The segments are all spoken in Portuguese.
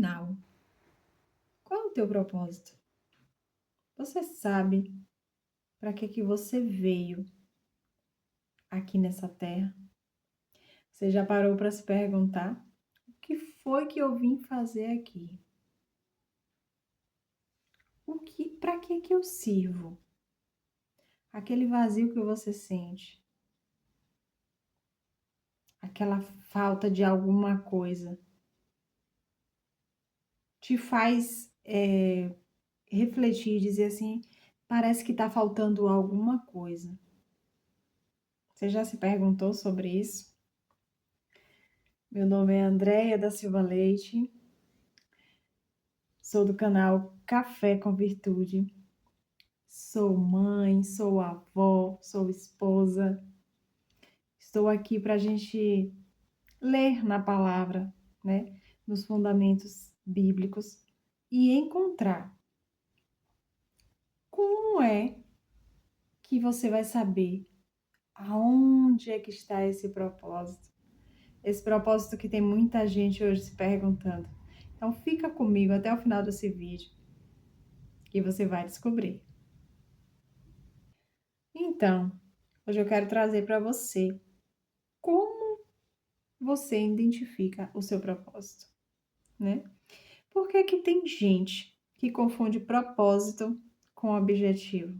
final. Qual é o teu propósito? Você sabe para que você veio aqui nessa terra? Você já parou para se perguntar o que foi que eu vim fazer aqui? Para que eu sirvo? Aquele vazio que você sente, aquela falta de alguma coisa, te faz refletir e dizer assim, parece que está faltando alguma coisa. Você já se perguntou sobre isso? Meu nome é Andréia da Silva Leite, sou do canal Café com Virtude, sou mãe, sou avó, sou esposa. Estou aqui para a gente ler na palavra, né, nos fundamentos bíblicos e encontrar como é que você vai saber aonde é que está esse propósito. Esse propósito que tem muita gente hoje se perguntando. Então fica comigo até o final desse vídeo que você vai descobrir. Então, hoje eu quero trazer para você como você identifica o seu propósito, né? Por que que tem gente que confunde propósito com objetivo?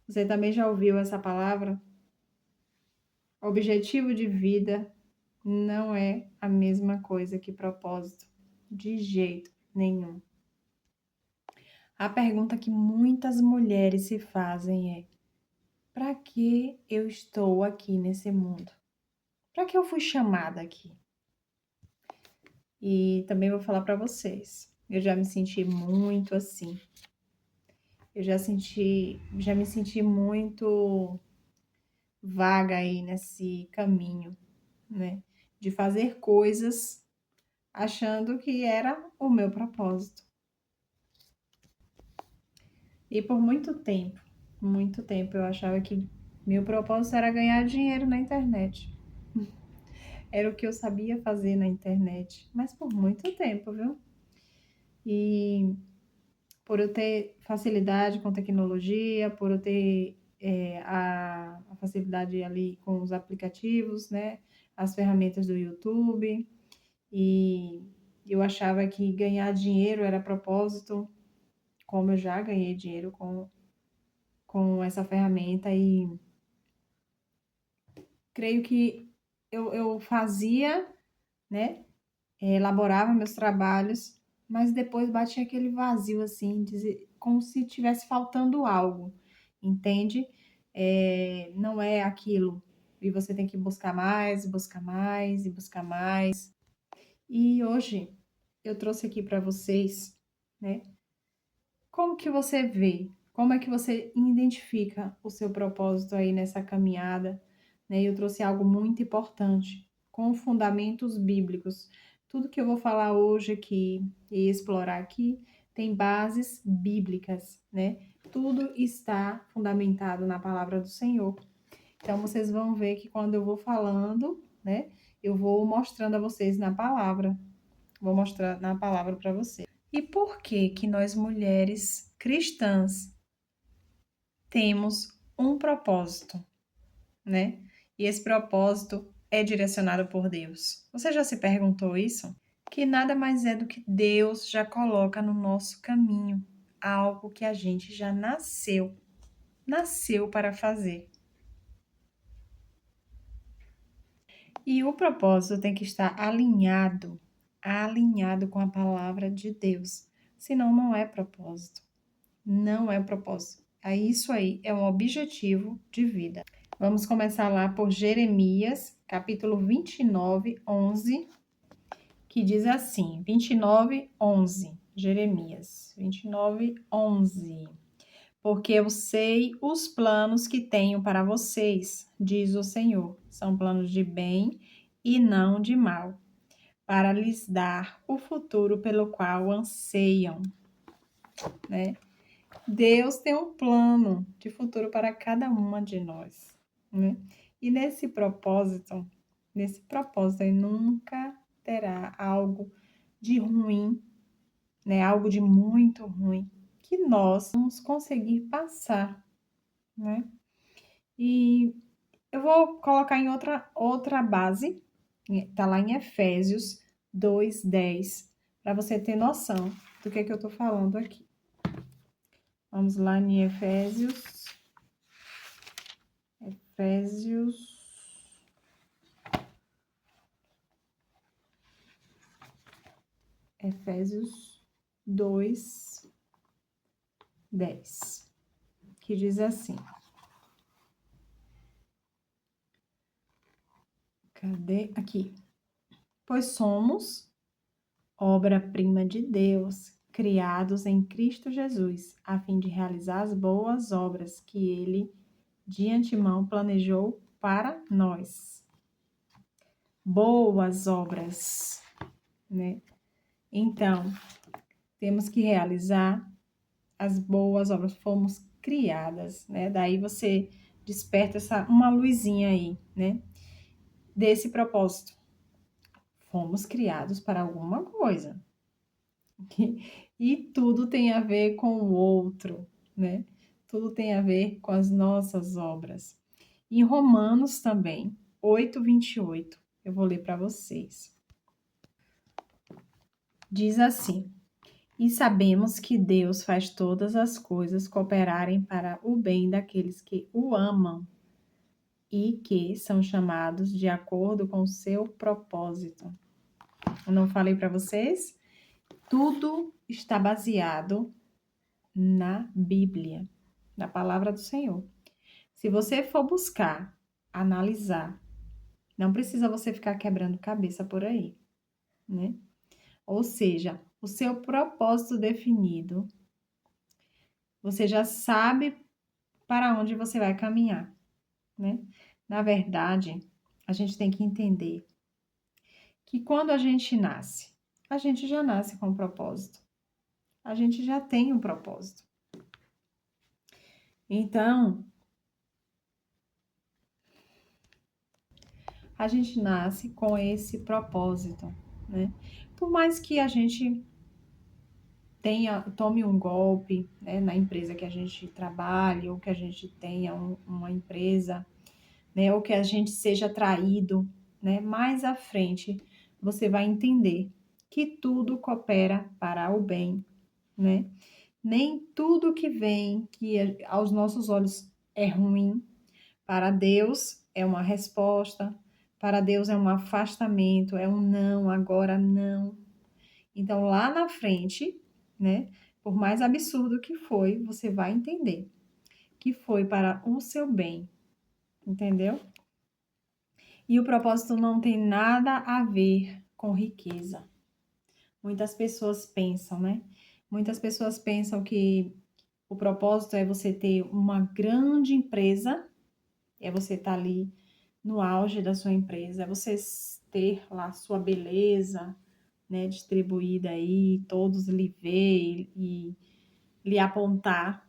Você também já ouviu essa palavra? Objetivo de vida não é a mesma coisa que propósito, de jeito nenhum. A pergunta que muitas mulheres se fazem é: para que eu estou aqui nesse mundo? Para que eu fui chamada aqui? E também vou falar para vocês, eu já me senti muito assim. Eu já me senti muito vaga aí nesse caminho, né? De fazer coisas achando que era o meu propósito. E por muito tempo eu achava que meu propósito era ganhar dinheiro na internet. Era o que eu sabia fazer na internet, mas por muito tempo, viu? E por eu ter facilidade com tecnologia, por eu ter a facilidade ali com os aplicativos, né? As ferramentas do YouTube. E eu achava que ganhar dinheiro era propósito, como eu já ganhei dinheiro com essa ferramenta. E creio que eu fazia, né? Elaborava meus trabalhos, mas depois batia aquele vazio assim, como se tivesse faltando algo, entende? Não é aquilo. E você tem que buscar mais, buscar mais e buscar mais. E hoje eu trouxe aqui para vocês, né? Como que você vê? Como é que você identifica o seu propósito aí nessa caminhada? Né? Eu trouxe algo muito importante, com fundamentos bíblicos. Tudo que eu vou falar hoje aqui e explorar aqui tem bases bíblicas, né? Tudo está fundamentado na palavra do Senhor. Então, vocês vão ver que quando eu vou falando, né? Eu vou mostrando a vocês na palavra. Vou mostrar na palavra para vocês. E por que que nós mulheres cristãs temos um propósito, né? E esse propósito é direcionado por Deus. Você já se perguntou isso? Que nada mais é do que Deus já coloca no nosso caminho, algo que a gente já nasceu para fazer. E o propósito tem que estar alinhado com a palavra de Deus. Senão não é propósito. Não é propósito. Isso aí é um objetivo de vida. Vamos começar lá por Jeremias, capítulo 29, 11, que diz assim, 29, 11, Jeremias, 29, 11. Porque eu sei os planos que tenho para vocês, diz o Senhor. São planos de bem e não de mal, para lhes dar o futuro pelo qual anseiam, né? Deus tem um plano de futuro para cada uma de nós, né? E nesse propósito aí nunca terá algo de ruim, né? Algo de muito ruim que nós vamos conseguir passar, né? E eu vou colocar em outra base, tá lá em Efésios 2:10, para você ter noção do que eu tô falando aqui. Vamos lá em Efésios 2:10, que diz assim. Cadê? Aqui. Pois somos obra-prima de Deus, criados em Cristo Jesus, a fim de realizar as boas obras que Ele de antemão planejou para nós. Boas obras, né? Então, temos que realizar as boas obras. Fomos criadas, né? Daí você desperta uma luzinha aí, né? Desse propósito. Fomos criados para alguma coisa. E tudo tem a ver com o outro, né? Tudo tem a ver com as nossas obras. Em Romanos também, 8:28, eu vou ler para vocês. Diz assim: E sabemos que Deus faz todas as coisas cooperarem para o bem daqueles que o amam e que são chamados de acordo com o seu propósito. Eu não falei para vocês? Tudo está baseado na Bíblia, na palavra do Senhor. Se você for buscar, analisar, não precisa você ficar quebrando cabeça por aí, né? Ou seja, o seu propósito definido, você já sabe para onde você vai caminhar, né? Na verdade, a gente tem que entender que quando a gente já nasce com um propósito. A gente já tem um propósito. Então, a gente nasce com esse propósito, né? Por mais que a gente tome um golpe, né, na empresa que a gente trabalhe, ou que a gente tenha uma empresa, né, ou que a gente seja traído, né, mais à frente você vai entender que tudo coopera para o bem, né? Nem tudo que vem, que aos nossos olhos é ruim, para Deus é uma resposta, para Deus é um afastamento, é um não, agora não. Então, lá na frente, né, por mais absurdo que foi, você vai entender que foi para o seu bem, entendeu? E o propósito não tem nada a ver com riqueza. Muitas pessoas pensam, né? Muitas pessoas pensam que o propósito é você ter uma grande empresa, é você estar ali no auge da sua empresa, é você ter lá sua beleza, né, distribuída aí, todos lhe ver e lhe apontar.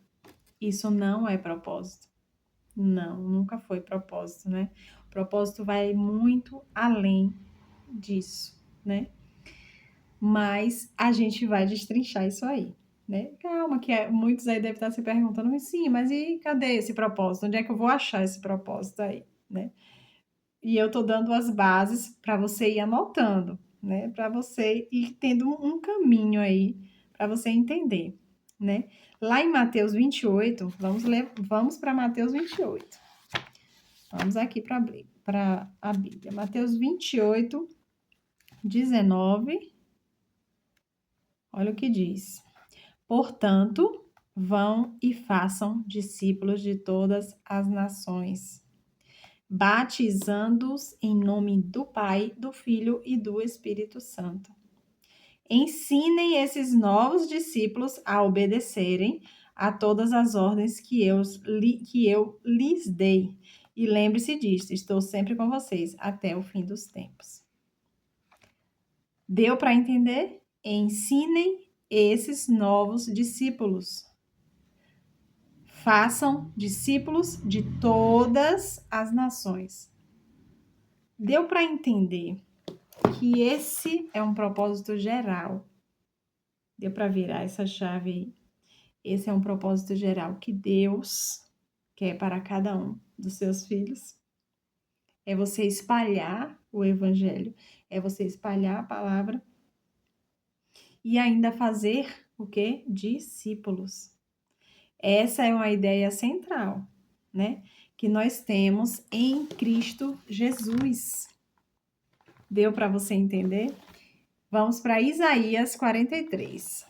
Isso não é propósito. Não, nunca foi propósito, né? O propósito vai muito além disso, né? Mas a gente vai destrinchar isso aí, né? Calma, muitos aí devem estar se perguntando, mas sim, mas e cadê esse propósito? Onde é que eu vou achar esse propósito aí, né? E eu tô dando as bases para você ir anotando, né? Para você ir tendo um caminho aí para você entender, né? Lá em Mateus 28, vamos para Mateus 28. Vamos aqui para a Bíblia. Mateus 28, 19. Olha o que diz. Portanto, vão e façam discípulos de todas as nações, batizando-os em nome do Pai, do Filho e do Espírito Santo. Ensinem esses novos discípulos a obedecerem a todas as ordens que eu lhes dei. E lembre-se disso, estou sempre com vocês até o fim dos tempos. Deu para entender? Ensinem esses novos discípulos. Façam discípulos de todas as nações. Deu para entender que esse é um propósito geral. Deu para virar essa chave aí? Esse é um propósito geral que Deus quer para cada um dos seus filhos. É você espalhar o evangelho, é você espalhar a palavra e ainda fazer o quê? Discípulos. Essa é uma ideia central, né? Que nós temos em Cristo Jesus. Deu para você entender? Vamos para Isaías 43.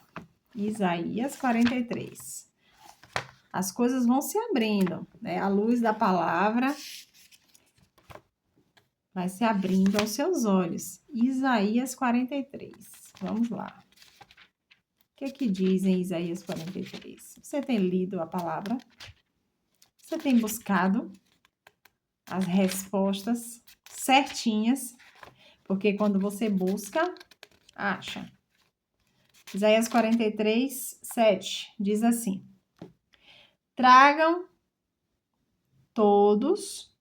Isaías 43. As coisas vão se abrindo, né? A luz da palavra vai se abrindo aos seus olhos. Isaías 43. Vamos lá. O que é que diz em Isaías 43? Você tem lido a palavra? Você tem buscado as respostas certinhas? Porque quando você busca, acha. Isaías 43, 7 diz assim: Tragam todos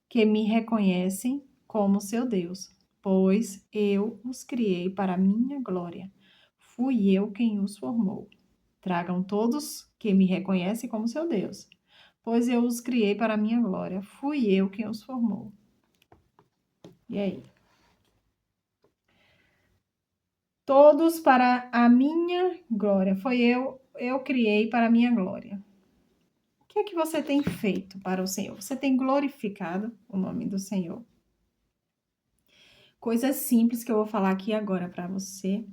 que me reconhecem como seu Deus, pois eu os criei para a minha glória. Fui eu quem os formou. Tragam todos que me reconhecem como seu Deus, pois eu os criei para a minha glória. Fui eu quem os formou. E aí? Todos para a minha glória. Eu criei para a minha glória. O que é que você tem feito para o Senhor? Você tem glorificado o nome do Senhor? Coisas simples que eu vou falar aqui agora para você,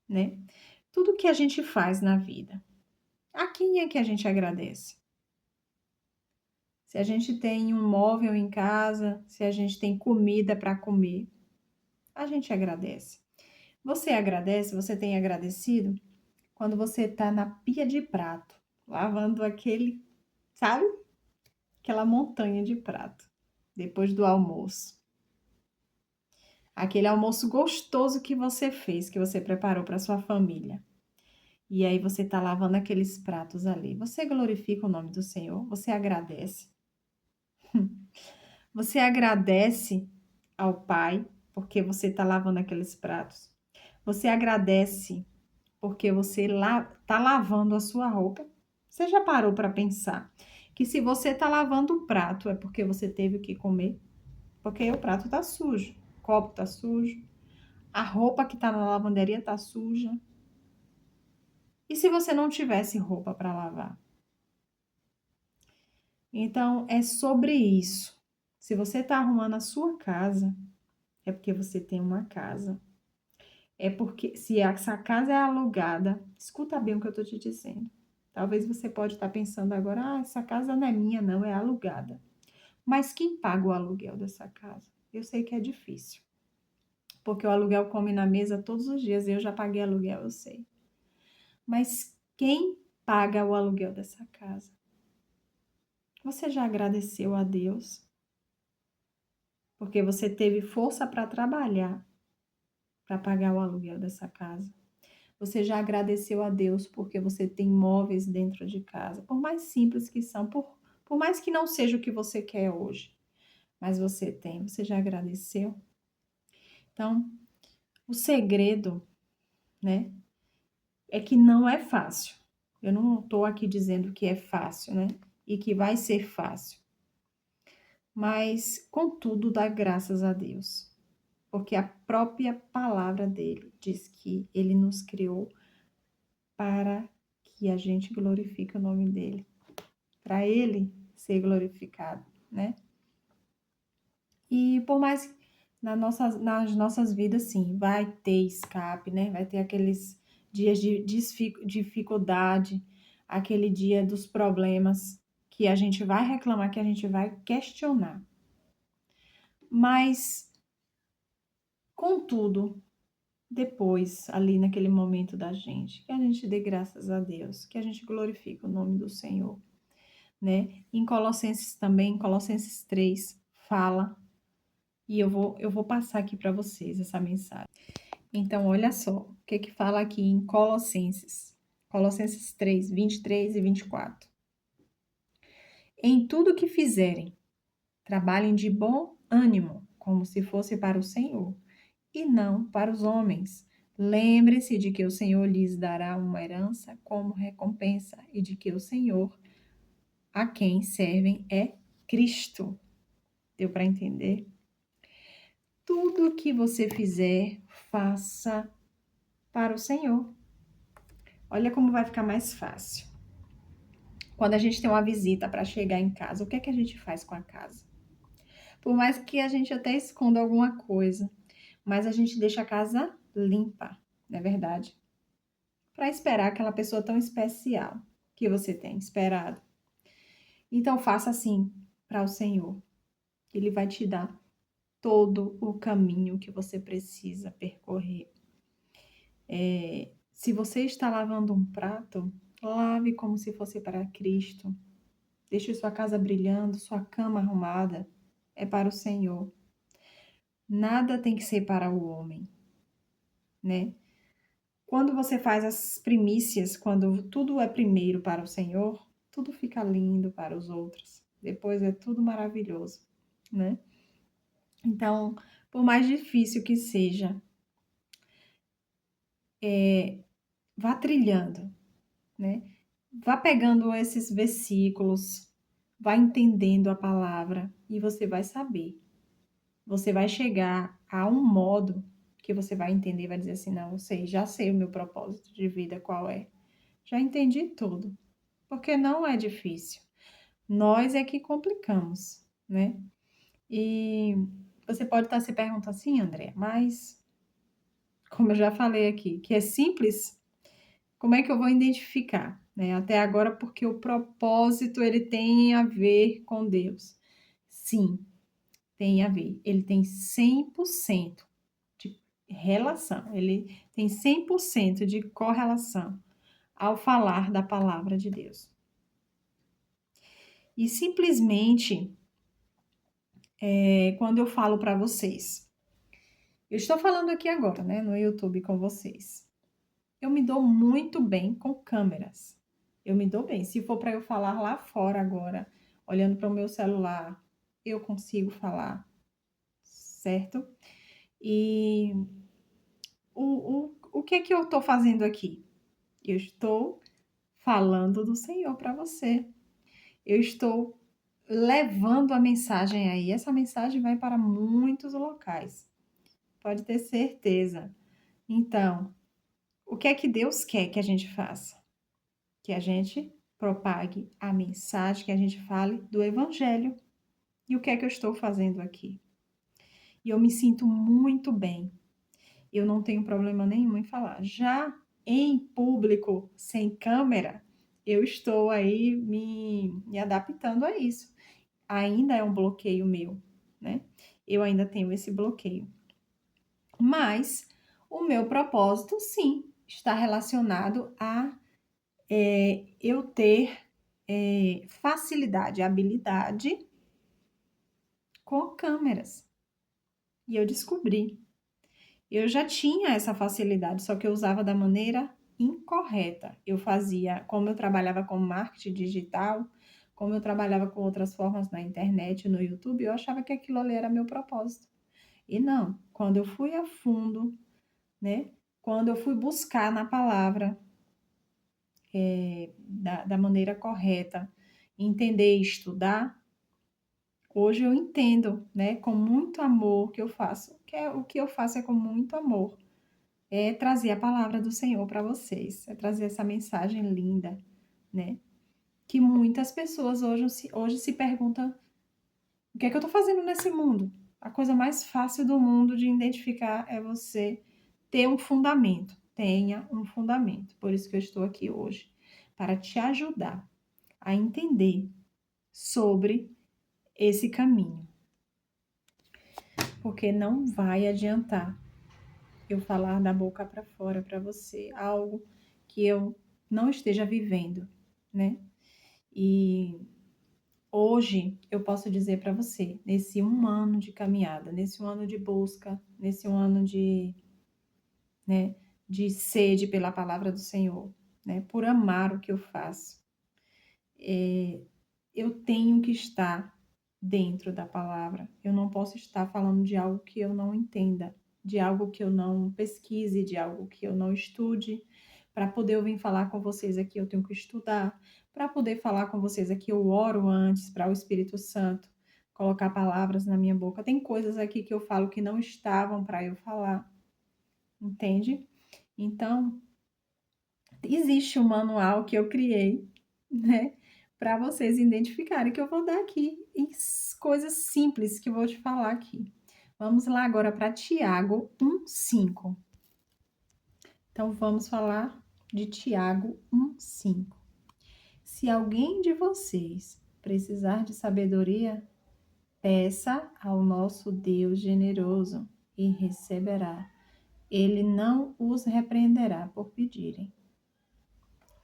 né? Tudo que a gente faz na vida. A quem é que a gente agradece? Se a gente tem um móvel em casa, se a gente tem comida para comer, a gente agradece. Você agradece, você tem agradecido quando você está na pia de prato, lavando aquele, sabe? Aquela montanha de prato, depois do almoço. Aquele almoço gostoso que você fez, que você preparou para sua família. E aí você está lavando aqueles pratos ali. Você glorifica o nome do Senhor? Você agradece? Você agradece ao Pai porque você está lavando aqueles pratos? Você agradece porque você está lavando a sua roupa? Você já parou para pensar que se você está lavando o prato é porque você teve o que comer? Porque o prato está sujo, o copo está sujo, a roupa que está na lavanderia está suja. E se você não tivesse roupa para lavar? Então, é sobre isso. Se você está arrumando a sua casa, é porque você tem uma casa. É porque, se essa casa é alugada, escuta bem o que eu estou te dizendo. Talvez você pode estar pensando agora, essa casa não é minha, não, é alugada. Mas quem paga o aluguel dessa casa? Eu sei que é difícil. Porque o aluguel come na mesa todos os dias. Eu já paguei aluguel, eu sei. Mas quem paga o aluguel dessa casa? Você já agradeceu a Deus? Porque você teve força para trabalhar, para pagar o aluguel dessa casa. Você já agradeceu a Deus porque você tem móveis dentro de casa, por mais simples que são, por mais que não seja o que você quer hoje, mas você tem, você já agradeceu? Então, o segredo, né, é que não é fácil. Eu não estou aqui dizendo que é fácil, né, e que vai ser fácil. Mas, contudo, dá graças a Deus, porque a própria palavra dele diz que ele nos criou para que a gente glorifique o nome dele, para ele ser glorificado, né? E por mais que nas nossas vidas, sim, vai ter escape, né? Vai ter aqueles dias de dificuldade, aquele dia dos problemas que a gente vai reclamar, que a gente vai questionar. Mas, contudo, depois, ali naquele momento da gente, que a gente dê graças a Deus, que a gente glorifique o nome do Senhor, né? Em Colossenses também, Colossenses 3, fala, e eu vou passar aqui para vocês essa mensagem. Então, olha só, o que fala aqui em Colossenses. Colossenses 3, 23 e 24. Em tudo que fizerem, trabalhem de bom ânimo, como se fosse para o Senhor, e não para os homens. Lembre-se de que o Senhor lhes dará uma herança como recompensa e de que o Senhor a quem servem é Cristo. Deu para entender? Tudo que você fizer, faça para o Senhor. Olha como vai ficar mais fácil. Quando a gente tem uma visita para chegar em casa, o que é que a gente faz com a casa? Por mais que a gente até esconda alguma coisa, mas a gente deixa a casa limpa, não é verdade? Para esperar aquela pessoa tão especial que você tem esperado. Então faça assim para o Senhor. Ele vai te dar todo o caminho que você precisa percorrer. Se você está lavando um prato, lave como se fosse para Cristo. Deixe sua casa brilhando, sua cama arrumada. É para o Senhor. Nada tem que ser para o homem, né? Quando você faz as primícias, quando tudo é primeiro para o Senhor, tudo fica lindo para os outros. Depois é tudo maravilhoso, né? Então, por mais difícil que seja, vá trilhando, né? Vá pegando esses versículos, vá entendendo a palavra e você vai saber. Você vai chegar a um modo que você vai entender, vai dizer assim, não, eu sei, já sei o meu propósito de vida qual é. Já entendi tudo, porque não é difícil. Nós é que complicamos, né? E você pode estar se perguntando assim, André, mas como eu já falei aqui, que é simples, como é que eu vou identificar, né? Até agora, porque o propósito ele tem a ver com Deus. Sim, tem a ver. Ele tem 100% de relação, ele tem 100% de correlação ao falar da palavra de Deus. E simplesmente, quando eu falo para vocês, eu estou falando aqui agora, né, no YouTube com vocês. Eu me dou muito bem com câmeras. Eu me dou bem. Se for para eu falar lá fora agora, olhando para o meu celular, eu consigo falar, certo? E o que é que eu estou fazendo aqui? Eu estou falando do Senhor para você. Eu estou levando a mensagem aí. Essa mensagem vai para muitos locais. Pode ter certeza. Então, o que é que Deus quer que a gente faça? Que a gente propague a mensagem, que a gente fale do Evangelho. E o que é que eu estou fazendo aqui? E eu me sinto muito bem. Eu não tenho problema nenhum em falar. Já em público, sem câmera, eu estou aí me adaptando a isso. Ainda é um bloqueio meu, né? Eu ainda tenho esse bloqueio. Mas o meu propósito, sim, está relacionado a eu ter facilidade, habilidade com câmeras. E eu descobri. Eu já tinha essa facilidade, só que eu usava da maneira incorreta. Eu fazia, como eu trabalhava com marketing digital, como eu trabalhava com outras formas na internet, no YouTube, eu achava que aquilo ali era meu propósito. E não, quando eu fui a fundo, né? Quando eu fui buscar na palavra da maneira correta, entender e estudar, hoje eu entendo, né, com muito amor que eu faço. O que eu faço é com muito amor. É trazer a palavra do Senhor para vocês, é trazer essa mensagem linda, né? Que muitas pessoas hoje se perguntam: o que é que eu estou fazendo nesse mundo? A coisa mais fácil do mundo de identificar é você ter um fundamento. Tenha um fundamento. Por isso que eu estou aqui hoje, para te ajudar a entender sobre esse caminho. Porque não vai adiantar eu falar da boca para fora para você algo que eu não esteja vivendo, né? E hoje eu posso dizer para você, nesse 1 ano de caminhada, nesse 1 ano de busca, nesse 1 ano né, de sede pela palavra do Senhor, né? Por amar o que eu faço, eu tenho que estar dentro da palavra. Eu não posso estar falando de algo que eu não entenda, de algo que eu não pesquise, de algo que eu não estude. Para poder eu vir falar com vocês aqui, eu tenho que estudar. Para poder falar com vocês aqui, eu oro antes para o Espírito Santo colocar palavras na minha boca. Tem coisas aqui que eu falo que não estavam para eu falar, entende? Então, existe um manual que eu criei, né, para vocês identificarem, que eu vou dar aqui em coisas simples que eu vou te falar aqui. Vamos lá agora para Tiago 1:5. Então, vamos falar de Tiago 1:5. Se alguém de vocês precisar de sabedoria, peça ao nosso Deus generoso e receberá. Ele não os repreenderá por pedirem.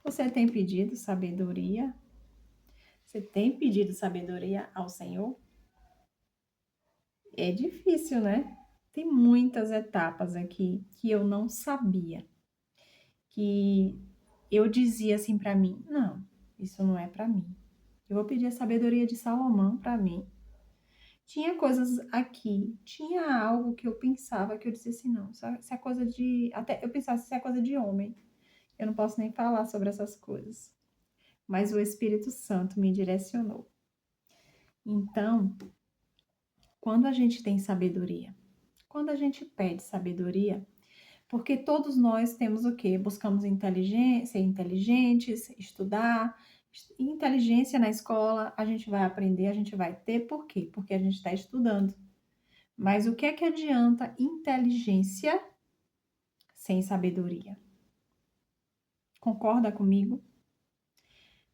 Você tem pedido sabedoria? Você tem pedido sabedoria ao Senhor? É difícil, né? Tem muitas etapas aqui que eu não sabia. Que eu dizia assim para mim: não, isso não é para mim. Eu vou pedir a sabedoria de Salomão para mim. Tinha coisas aqui, tinha algo que eu pensava que eu dizia assim: não, isso é coisa de. Até eu pensava, isso é coisa de homem. Eu não posso nem falar sobre essas coisas. Mas o Espírito Santo me direcionou. Então, quando a gente tem sabedoria, quando a gente pede sabedoria, porque todos nós temos o quê? Buscamos inteligência, ser inteligentes, estudar. Inteligência na escola, a gente vai aprender, a gente vai ter. Por quê? Porque a gente está estudando. Mas o que é que adianta inteligência sem sabedoria? Concorda comigo?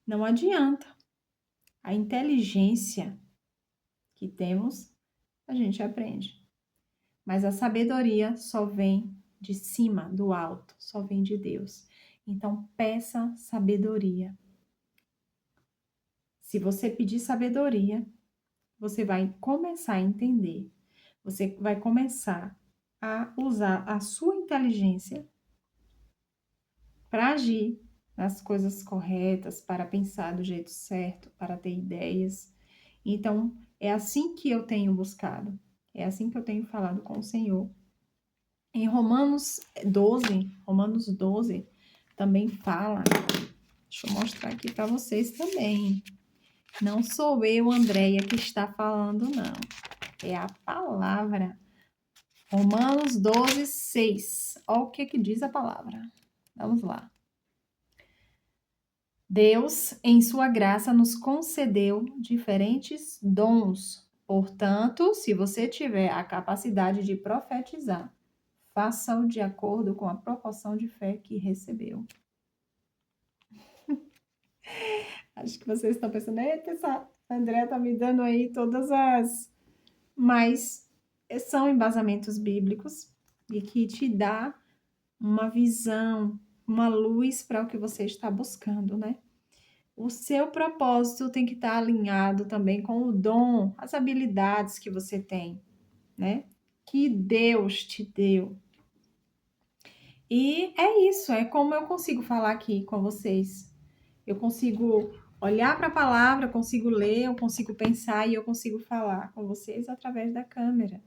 Não adianta. A inteligência que temos, a gente aprende. Mas a sabedoria só vem de cima, do alto, só vem de Deus. Então, peça sabedoria. Se você pedir sabedoria, você vai começar a entender. Você vai começar a usar a sua inteligência para agir nas coisas corretas, para pensar do jeito certo, para ter ideias. Então, é assim que eu tenho buscado. É assim que eu tenho falado com o Senhor. Em Romanos 12 também fala, deixa eu mostrar aqui para vocês também. Não sou eu, Andréia, que está falando, não. É a palavra. Romanos 12:6. Olha o que diz a palavra. Vamos lá. Deus, em sua graça, nos concedeu diferentes dons. Portanto, se você tiver a capacidade de profetizar, faça-o de acordo com a proporção de fé que recebeu. Acho que vocês estão pensando, eita, essa André tá me dando aí todas as... Mas são embasamentos bíblicos e que te dá uma visão, uma luz para o que você está buscando, né? O seu propósito tem que estar alinhado também com o dom, as habilidades que você tem, né? Que Deus te deu. E é isso, é como eu consigo falar aqui com vocês. Eu consigo olhar para a palavra, eu consigo ler, eu consigo pensar e eu consigo falar com vocês através da câmera.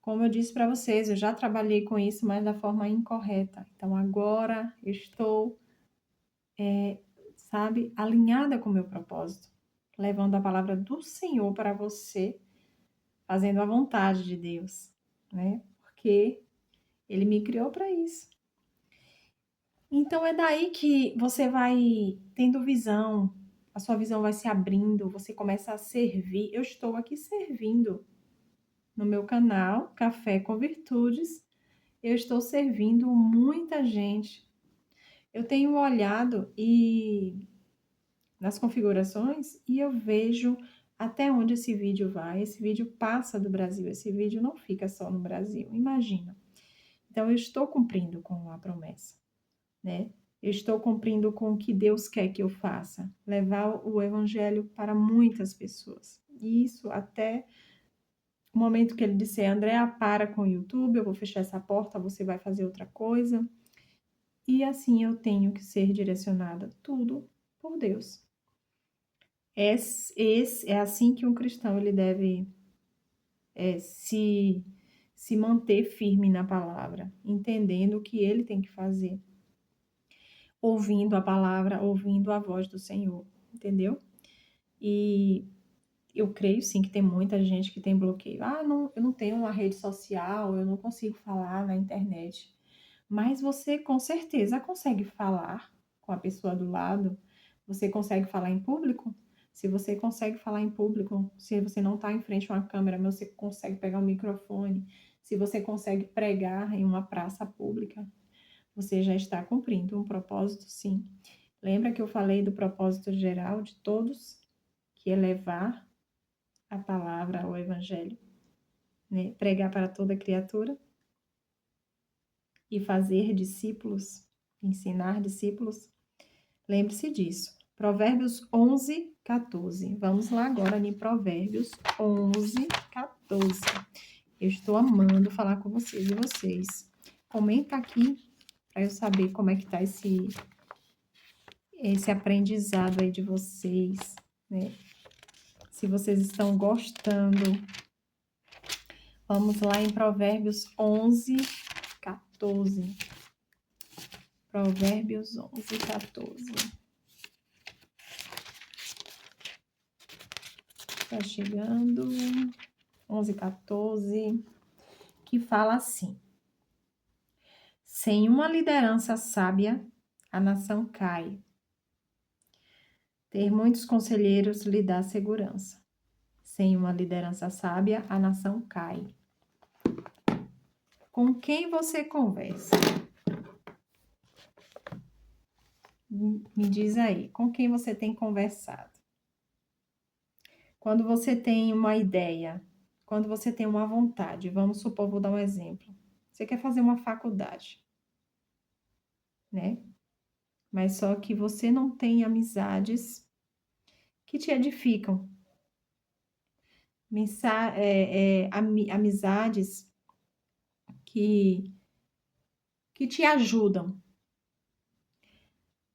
Como eu disse para vocês, eu já trabalhei com isso, mas da forma incorreta. Então agora eu estou, alinhada com o meu propósito, levando a palavra do Senhor para você, fazendo a vontade de Deus, né? Porque Ele me criou para isso. Então é daí que você vai tendo visão, a sua visão vai se abrindo, você começa a servir. Eu estou aqui servindo no meu canal Café com Virtudes. Eu estou servindo muita gente. Eu tenho olhado nas configurações e eu vejo até onde esse vídeo vai. Esse vídeo passa do Brasil, esse vídeo não fica só no Brasil, imagina. Então eu estou cumprindo com a promessa, né? Eu estou cumprindo com o que Deus quer que eu faça, levar o evangelho para muitas pessoas. E isso até o momento que ele disser, Andréa, para com o YouTube, eu vou fechar essa porta, você vai fazer outra coisa. E assim eu tenho que ser direcionada tudo por Deus. É assim que um cristão ele deve se manter firme na palavra, entendendo o que ele tem que fazer, ouvindo a palavra, ouvindo a voz do Senhor, entendeu? E eu creio sim que tem muita gente que tem bloqueio. Não, eu não tenho uma rede social, eu não consigo falar na internet. Mas você com certeza consegue falar com a pessoa do lado. Você consegue falar em público? Se você consegue falar em público, se você não está em frente a uma câmera, mas você consegue pegar um microfone, se você consegue pregar em uma praça pública, você já está cumprindo um propósito, sim. Lembra que eu falei do propósito geral de todos, que é levar a palavra, o evangelho, né? Pregar para toda criatura e fazer discípulos, ensinar discípulos. Lembre-se disso. Provérbios 11, 14. Vamos lá agora em Provérbios 11, 14. Eu estou amando falar com vocês e vocês. Comenta aqui para eu saber como é que tá esse aprendizado aí de vocês, né? Se vocês estão gostando. Vamos lá em Provérbios 11, 14. Provérbios 11, 14. Está chegando. 11, 14. Que fala assim: sem uma liderança sábia, a nação cai. Ter muitos conselheiros lhe dá segurança. Sem uma liderança sábia, a nação cai. Com quem você conversa? Me diz aí, com quem você tem conversado? Quando você tem uma ideia, quando você tem uma vontade, vamos supor, vou dar um exemplo. Você quer fazer uma faculdade, né? Mas só que você não tem amizades que te edificam. Amizades que te ajudam.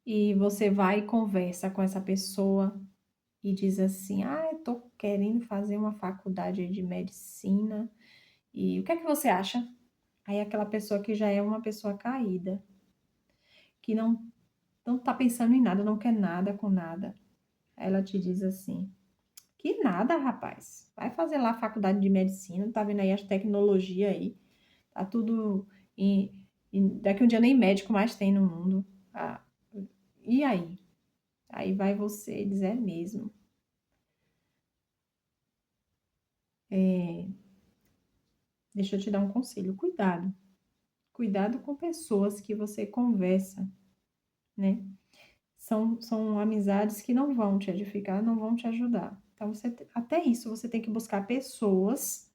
E você vai e conversa com essa pessoa e diz assim: eu tô querendo fazer uma faculdade de medicina. E o que é que você acha? Aí aquela pessoa que já é uma pessoa caída, que não tá pensando em nada, não quer nada com nada. Aí ela te diz assim: que nada, rapaz. Vai fazer lá a faculdade de medicina, tá vendo aí as tecnologias aí. Tá tudo. Daqui um dia nem médico mais tem no mundo. E aí? Aí vai você dizer: é mesmo. Deixa eu te dar um conselho: cuidado. Cuidado com pessoas que você conversa, né? São amizades que não vão te edificar, não vão te ajudar. Então, até isso, você tem que buscar pessoas,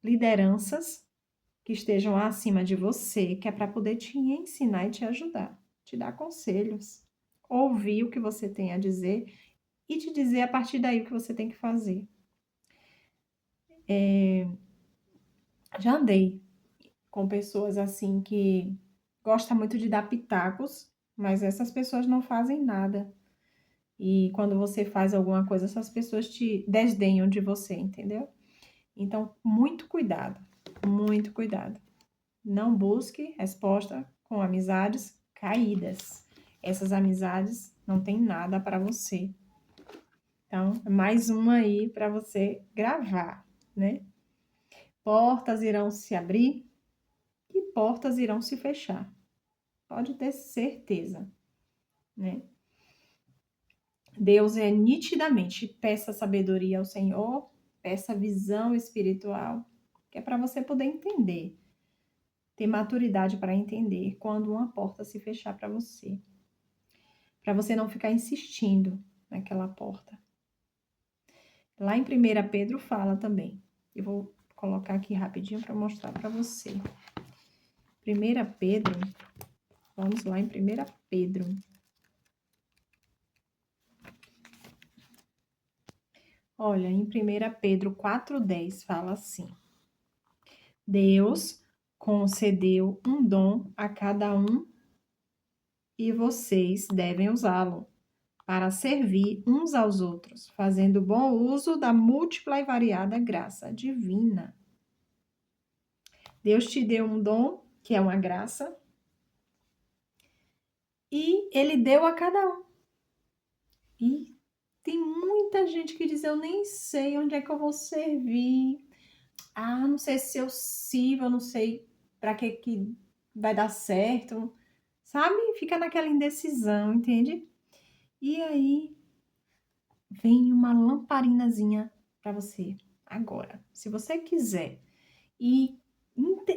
lideranças, que estejam acima de você, que é para poder te ensinar e te ajudar, te dar conselhos, ouvir o que você tem a dizer e te dizer a partir daí o que você tem que fazer. Já andei com pessoas assim que gostam muito de dar pitacos, mas essas pessoas não fazem nada. E quando você faz alguma coisa, essas pessoas te desdenham de você, entendeu? Então, muito cuidado, muito cuidado. Não busque resposta com amizades caídas. Essas amizades não têm nada para você. Então, mais uma aí para você gravar, né? Portas irão se abrir e portas irão se fechar. Pode ter certeza, né? Deus é nitidamente, peça sabedoria ao Senhor, peça visão espiritual, que é para você poder entender, ter maturidade para entender quando uma porta se fechar para você não ficar insistindo naquela porta. Lá em 1 Pedro fala também, eu vou colocar aqui rapidinho para mostrar para você. 1 Pedro, vamos lá em 1 Pedro. Olha, em 1 Pedro 4,10 fala assim: Deus concedeu um dom a cada um e vocês devem usá-lo para servir uns aos outros, fazendo bom uso da múltipla e variada graça divina. Deus te deu um dom, que é uma graça, e Ele deu a cada um. E tem muita gente que diz, eu nem sei onde é que eu vou servir. Ah, não sei se eu sirvo, eu não sei para que vai dar certo. Sabe? Fica naquela indecisão, entende? E aí vem uma lamparinazinha para você agora. Se você quiser e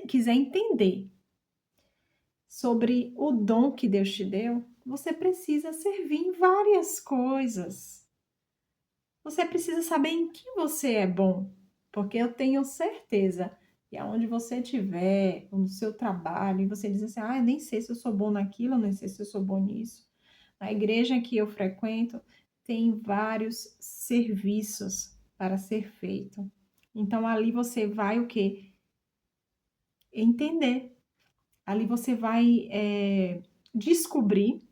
quiser entender sobre o dom que Deus te deu, você precisa servir em várias coisas. Você precisa saber em que você é bom, porque eu tenho certeza que aonde você estiver, no seu trabalho, e você diz assim, ah, eu nem sei se eu sou bom naquilo, eu nem sei se eu sou bom nisso. Na igreja que eu frequento, tem vários serviços para ser feito. Então, ali você vai o quê? Entender. Ali você vai descobrir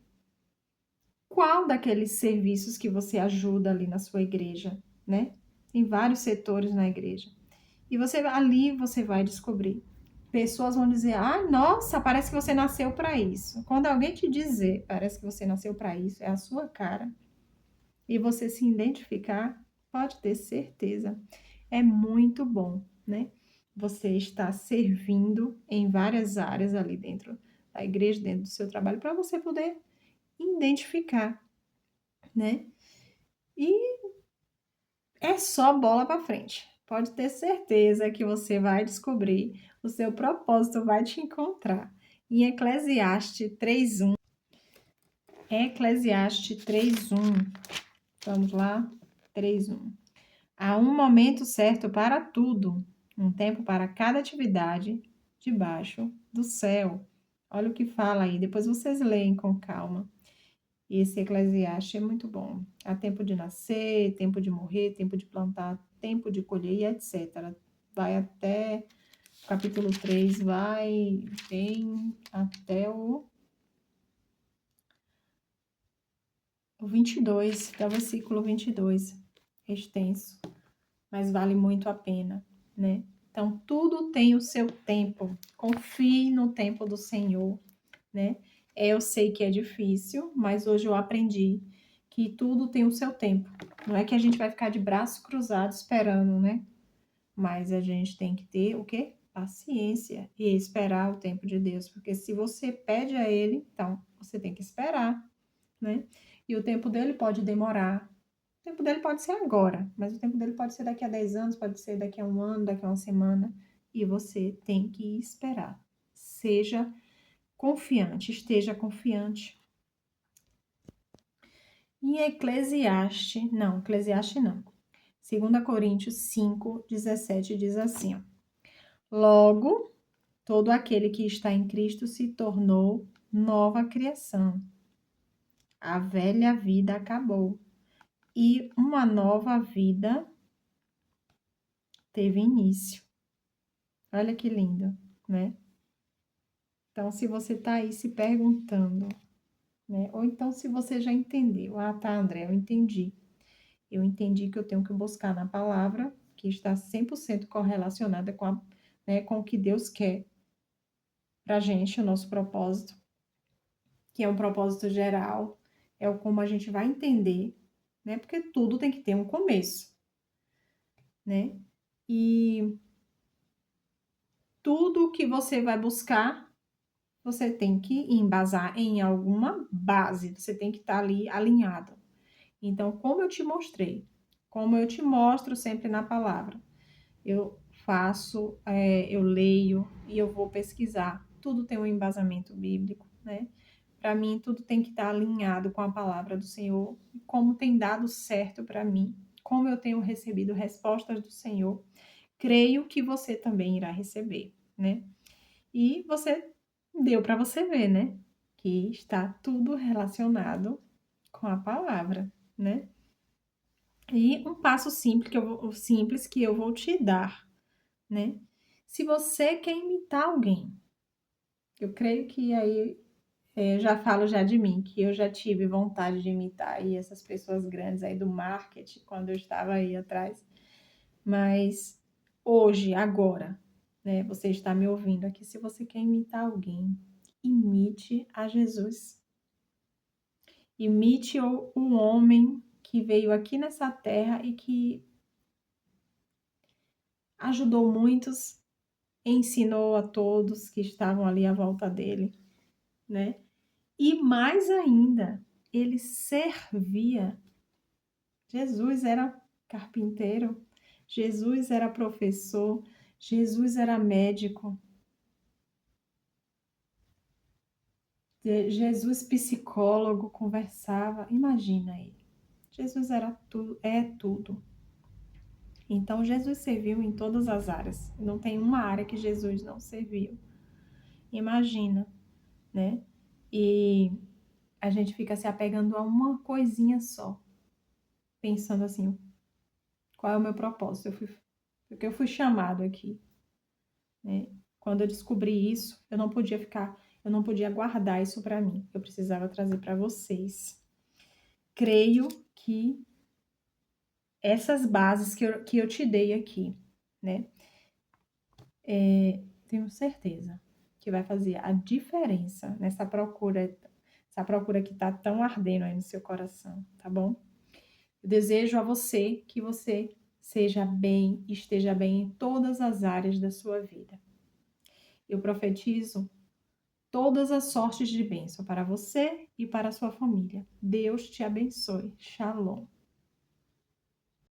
qual daqueles serviços que você ajuda ali na sua igreja, né? Tem vários setores na igreja. E ali você vai descobrir. Pessoas vão dizer: "Ah, nossa, parece que você nasceu para isso". Quando alguém te dizer, parece que você nasceu para isso, é a sua cara. E você se identificar, pode ter certeza, é muito bom, né? Você está servindo em várias áreas ali dentro da igreja, dentro do seu trabalho, para você poder identificar, né? E é só bola para frente. Pode ter certeza que você vai descobrir, o seu propósito vai te encontrar. Em Eclesiastes 3:1. Eclesiastes 3:1. Vamos lá? 3:1. Há um momento certo para tudo, um tempo para cada atividade debaixo do céu. Olha o que fala aí, depois vocês leem com calma. Esse Eclesiastes é muito bom. Há tempo de nascer, tempo de morrer, tempo de plantar, tempo de colher e etc. Vai até o capítulo 3, vem até o 22, até o versículo 22. É extenso, mas vale muito a pena, né? Então, tudo tem o seu tempo. Confie no tempo do Senhor, né? Eu sei que é difícil, mas hoje eu aprendi que tudo tem o seu tempo. Não é que a gente vai ficar de braço cruzado esperando, né? Mas a gente tem que ter o quê? Paciência e esperar o tempo de Deus, porque se você pede a Ele, então você tem que esperar, né? E o tempo dele pode demorar. O tempo dele pode ser agora, mas o tempo dele pode ser daqui a 10 anos, pode ser daqui a um ano, daqui a uma semana, e você tem que esperar. Seja confiante, esteja confiante. Em Eclesiastes não. 2 Coríntios 5:17 diz assim, ó, logo, todo aquele que está em Cristo se tornou nova criação. A velha vida acabou e uma nova vida teve início. Olha que lindo, né? Então, se você está aí se perguntando, né? Ou então se você já entendeu. Ah, tá, André, eu entendi. Eu entendi que eu tenho que buscar na palavra, que está 100% correlacionada com o que Deus quer para a gente, o nosso propósito, que é um propósito geral, é o como a gente vai entender, né? Porque tudo tem que ter um começo, né? E tudo que você vai buscar, você tem que embasar em alguma base, você tem que estar ali alinhado. Então, como eu te mostrei, como eu te mostro sempre na palavra, eu faço, eu leio e eu vou pesquisar. Tudo tem um embasamento bíblico, né? Para mim, tudo tem que estar alinhado com a palavra do Senhor, como tem dado certo para mim, como eu tenho recebido respostas do Senhor, creio que você também irá receber, né? E você deu para você ver, né? Que está tudo relacionado com a palavra, né? E um passo simples que eu vou te dar, né? Se você quer imitar alguém, eu creio que aí Eu já falo já de mim, que eu já tive vontade de imitar aí essas pessoas grandes aí do marketing, quando eu estava aí atrás. Mas hoje, agora, né, você está me ouvindo aqui, se você quer imitar alguém, imite a Jesus. Imite um homem que veio aqui nessa terra e que ajudou muitos, ensinou a todos que estavam ali à volta dele, né? E mais ainda, ele servia. Jesus era carpinteiro, Jesus era professor, Jesus era médico, Jesus psicólogo, conversava. Imagina ele. Jesus era tudo, é tudo. Então Jesus serviu em todas as áreas. Não tem uma área que Jesus não serviu. Imagina, né? E a gente fica se apegando a uma coisinha só, pensando assim, qual é o meu propósito? Porque eu fui chamado aqui, né? Quando eu descobri isso, eu não podia guardar isso para mim. Eu precisava trazer para vocês. Creio que essas bases que eu te dei aqui, né? Tenho certeza que vai fazer a diferença essa procura que tá tão ardendo aí no seu coração, tá bom? Eu desejo a você que você seja bem, esteja bem em todas as áreas da sua vida. Eu profetizo todas as sortes de bênção para você e para a sua família. Deus te abençoe. Shalom.